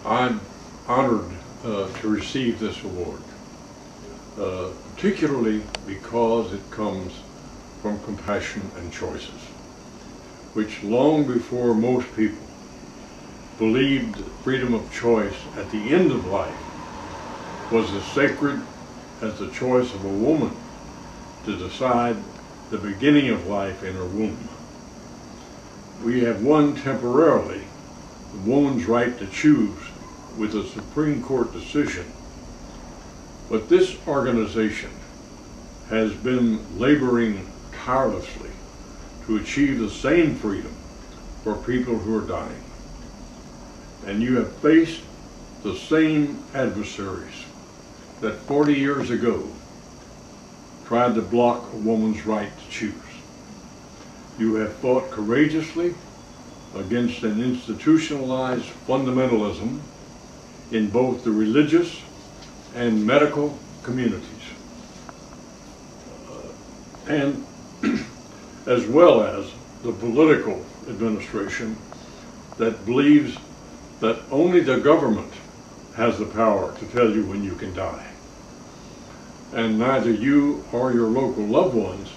I'm honored to receive this award, particularly because it comes from compassion and choices, which long before most people believed freedom of choice at the end of life was as sacred as the choice of a woman to decide the beginning of life in her womb. We have won temporarily the woman's right to choose with a Supreme Court decision, but this organization has been laboring tirelessly to achieve the same freedom for people who are dying. And you have faced the same adversaries that 40 years ago tried to block a woman's right to choose. You have fought courageously against an institutionalized fundamentalism in both the religious and medical communities, and as well as the political administration that believes that only the government has the power to tell you when you can die. And neither you or your local loved ones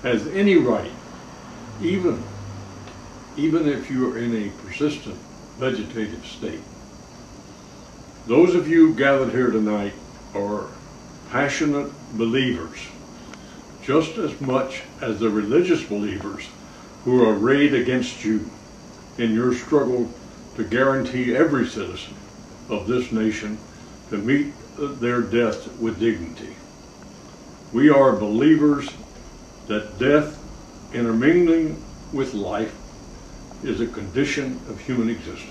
has any right, even if you are in a persistent vegetative state. Those of you gathered here tonight are passionate believers, just as much as the religious believers who are arrayed against you in your struggle to guarantee every citizen of this nation to meet their death with dignity. We are believers that death intermingling with life is a condition of human existence,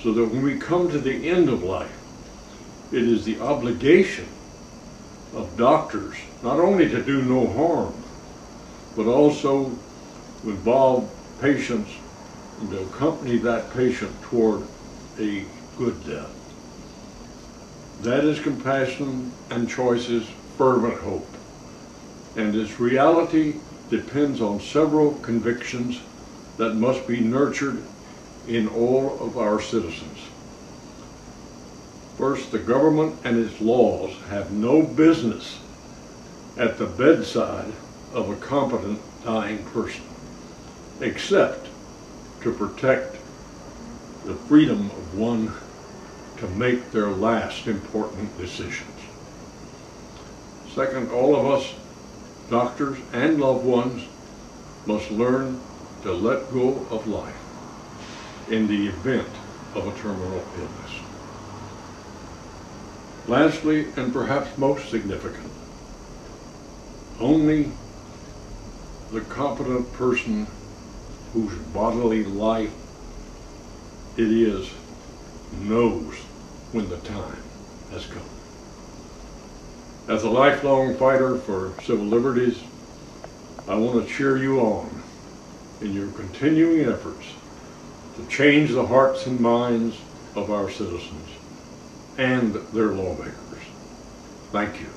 so that when we come to the end of life, it is the obligation of doctors not only to do no harm, but also to involve patients and to accompany that patient toward a good death. That is compassion and choice's fervent hope, and its reality depends on several convictions that must be nurtured in all of our citizens. First, the government and its laws have no business at the bedside of a competent dying person, except to protect the freedom of one to make their last important decisions. Second, all of us, doctors and loved ones, must learn to let go of life in the event of a terminal illness. Lastly, and perhaps most significant, only the competent person whose bodily life it is knows when the time has come. As a lifelong fighter for civil liberties, I want to cheer you on in your continuing efforts to change the hearts and minds of our citizens and their lawmakers. Thank you.